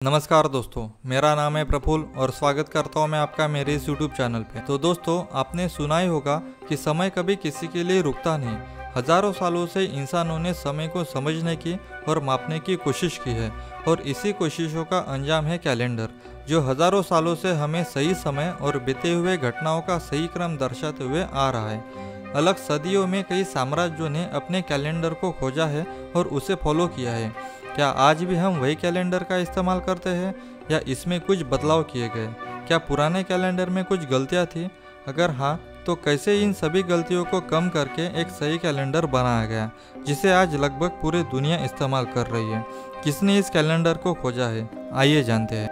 नमस्कार दोस्तों, मेरा नाम है प्रफुल्ल और स्वागत करता हूं मैं आपका मेरे इस YouTube चैनल पे। तो दोस्तों, आपने सुना ही होगा कि समय कभी किसी के लिए रुकता नहीं। हजारों सालों से इंसानों ने समय को समझने की और मापने की कोशिश की है और इसी कोशिशों का अंजाम है कैलेंडर, जो हजारों सालों से हमें सही समय और बीते हुए घटनाओं का सही क्रम दर्शाते हुए आ रहा है। अलग सदियों में कई साम्राज्यों ने अपने कैलेंडर को खोजा है और उसे फॉलो किया है। क्या आज भी हम वही कैलेंडर का इस्तेमाल करते हैं या इसमें कुछ बदलाव किए गए? क्या पुराने कैलेंडर में कुछ गलतियां थी? अगर हाँ, तो कैसे इन सभी गलतियों को कम करके एक सही कैलेंडर बनाया गया, जिसे आज लगभग पूरी दुनिया इस्तेमाल कर रही है? किसने इस कैलेंडर को खोजा है, आइए जानते हैं।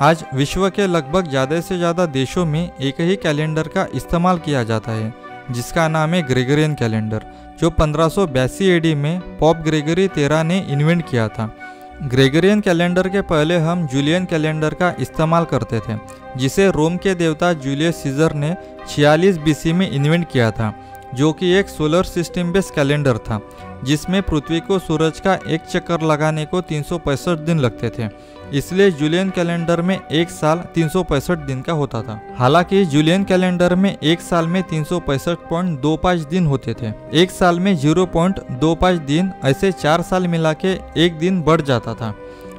आज विश्व के लगभग ज़्यादा से ज़्यादा देशों में एक ही कैलेंडर का इस्तेमाल किया जाता है, जिसका नाम है ग्रेगोरियन कैलेंडर, जो 1582 एडी में पॉप ग्रेगरी 13 ने इन्वेंट किया था। ग्रेगोरियन कैलेंडर के पहले हम जूलियन कैलेंडर का इस्तेमाल करते थे, जिसे रोम के देवता जूलियस सीजर ने 46 बीसी में इन्वेंट किया था, जो कि एक सोलर सिस्टम बेस्ड कैलेंडर था, जिसमें पृथ्वी को सूरज का एक चक्कर लगाने को 365 दिन लगते थे। इसलिए जूलियन कैलेंडर में एक साल 365 दिन का होता था। हालांकि जूलियन कैलेंडर में एक साल में 365.25 दिन होते थे। एक साल में 0.25 दिन, ऐसे 4 साल मिला के एक दिन बढ़ जाता था।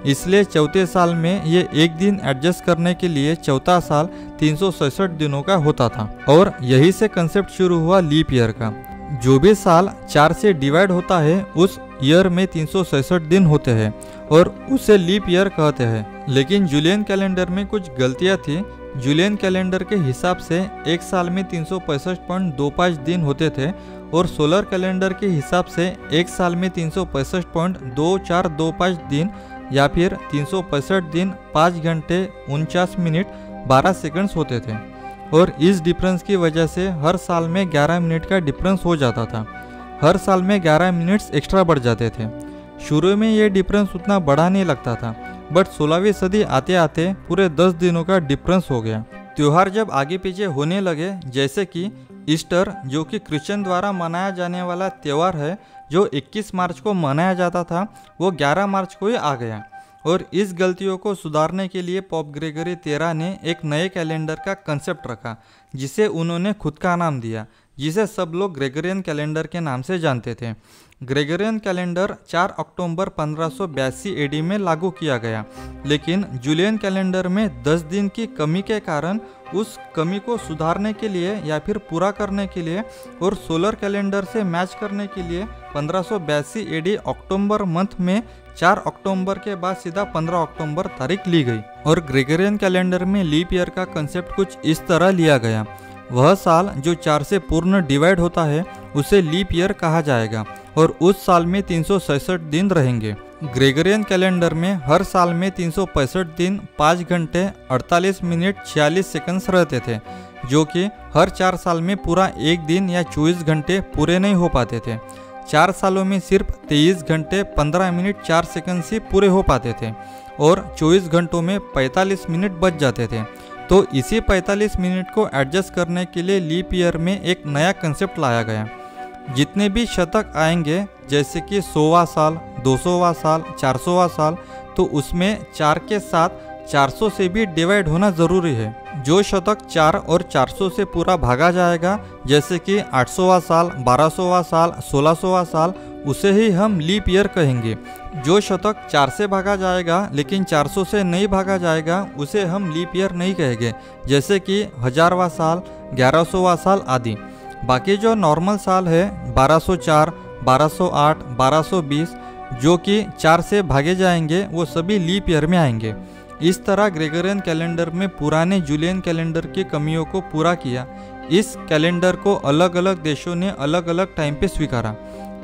इसलिए चौथे साल में ये एक दिन एडजस्ट करने के लिए चौथा साल 366 दिनों का होता था। और यही से कंसेप्ट शुरू हुआ लीप ईयर का। जो भी साल 4 से डिवाइड होता है, उस ईयर में 366 दिन होते हैं और उसे लीप ईयर कहते हैं। लेकिन जूलियन कैलेंडर में कुछ गलतियां थी। जूलियन कैलेंडर के हिसाब से एक साल में 365.25 दिन होते थे और सोलर कैलेंडर के हिसाब से एक साल में 365.2425 दिन या फिर 365 दिन 5 घंटे 49 मिनट 12 सेकंड्स होते थे। और इस डिफरेंस की वजह से हर साल में 11 मिनट का डिफरेंस हो जाता था। हर साल में 11 मिनट्स एक्स्ट्रा बढ़ जाते थे। शुरू में ये डिफरेंस उतना बड़ा नहीं लगता था, बट 16वीं सदी आते आते पूरे 10 दिनों का डिफरेंस हो गया। त्योहार जब आगे पीछे होने लगे, जैसे कि ईस्टर, जो कि क्रिश्चियन द्वारा मनाया जाने वाला त्यौहार है, जो 21 मार्च को मनाया जाता था, वो 11 मार्च को ही आ गया। और इस गलतियों को सुधारने के लिए पॉप ग्रेगरी 13 ने एक नए कैलेंडर का कंसेप्ट रखा, जिसे उन्होंने खुद का नाम दिया, जिसे सब लोग ग्रेगोरियन कैलेंडर के नाम से जानते थे। ग्रेगोरियन कैलेंडर 4 अक्टूबर 1582 एडी में लागू किया गया, लेकिन जूलियन कैलेंडर में 10 दिन की कमी के कारण उस कमी को सुधारने के लिए या फिर पूरा करने के लिए और सोलर कैलेंडर से मैच करने के लिए 1582 एडी अक्टूबर मंथ में 4 अक्टूबर के बाद सीधा 15 अक्टूबर तारीख ली गई। और ग्रेगोरियन कैलेंडर में लीप ईयर का कंसेप्ट कुछ इस तरह लिया गया। वह साल जो 4 से पूर्ण डिवाइड होता है, उसे लीप ईयर कहा जाएगा और उस साल में 366 दिन रहेंगे। ग्रेगोरियन कैलेंडर में हर साल में 365 दिन 5 घंटे 48 मिनट 46 सेकंड्स रहते थे, जो कि हर 4 साल में पूरा एक दिन या 24 घंटे पूरे नहीं हो पाते थे। 4 सालों में सिर्फ 23 घंटे 15 मिनट 4 सेकंड ही पूरे हो पाते थे और 24 घंटों में 45 मिनट बच जाते थे। तो इसी 45 मिनट को एडजस्ट करने के लिए लीप ईयर में एक नया कंसेप्ट लाया गया। जितने भी शतक आएंगे, जैसे कि 100वां साल, 200वां साल, 400वां साल, तो उसमें 4 के साथ 400 से भी डिवाइड होना ज़रूरी है। जो शतक 4 और 400 से पूरा भागा जाएगा, जैसे कि 800वां साल, 1200वां साल, 1600वां साल, उसे ही हम लीप ईयर कहेंगे। जो शतक 4 से भागा जाएगा लेकिन 400 से नहीं भागा जाएगा, उसे हम लीप ईयर नहीं कहेंगे, जैसे कि 1000वां साल, 1100वां साल आदि। बाकी जो नॉर्मल साल है 1204, 1208, 1220, जो कि 4 से भागे जाएंगे, वो सभी लीप ईयर में आएंगे। इस तरह ग्रेगोरियन कैलेंडर में पुराने जूलियन कैलेंडर की कमियों को पूरा किया। इस कैलेंडर को अलग अलग देशों ने अलग अलग टाइम पे स्वीकारा।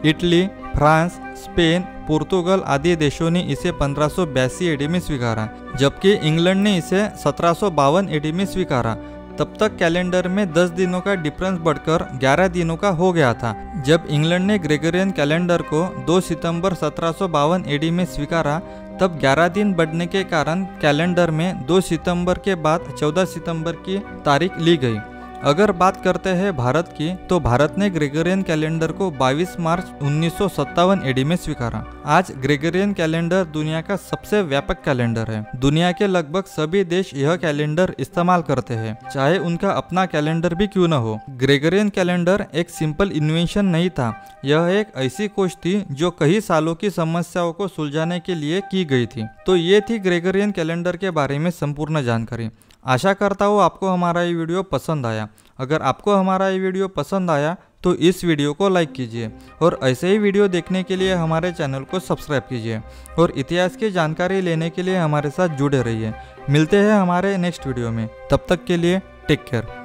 इटली, फ्रांस, स्पेन, पुर्तगाल आदि देशों ने इसे 1582 एडी में स्वीकारा, जबकि इंग्लैंड ने इसे 1752 एडी में स्वीकारा। तब तक कैलेंडर में 10 दिनों का डिफरेंस बढ़कर 11 दिनों का हो गया था। जब इंग्लैंड ने ग्रेगोरियन कैलेंडर को 2 सितंबर 1752 एडी में स्वीकारा, तब 11 दिन बढ़ने के कारण कैलेंडर में 2 सितंबर के बाद 14 सितंबर की तारीख ली गई। अगर बात करते हैं भारत की, तो भारत ने ग्रेगोरियन कैलेंडर को 22 मार्च 1957 एडी में स्वीकारा। आज ग्रेगोरियन कैलेंडर दुनिया का सबसे व्यापक कैलेंडर है। दुनिया के लगभग सभी देश यह कैलेंडर इस्तेमाल करते हैं, चाहे उनका अपना कैलेंडर भी क्यों न हो। ग्रेगोरियन कैलेंडर एक सिंपल इन्वेंशन नहीं था, यह एक ऐसी खोज थी जो कई सालों की समस्याओं को सुलझाने के लिए की गई थी। तो ये थी ग्रेगोरियन कैलेंडर के बारे में संपूर्ण जानकारी। आशा करता हूँ आपको हमारा ये वीडियो पसंद आया। अगर आपको हमारा ये वीडियो पसंद आया तो इस वीडियो को लाइक कीजिए और ऐसे ही वीडियो देखने के लिए हमारे चैनल को सब्सक्राइब कीजिए और इतिहास की जानकारी लेने के लिए हमारे साथ जुड़े रहिए। मिलते हैं हमारे नेक्स्ट वीडियो में, तब तक के लिए टेक केयर।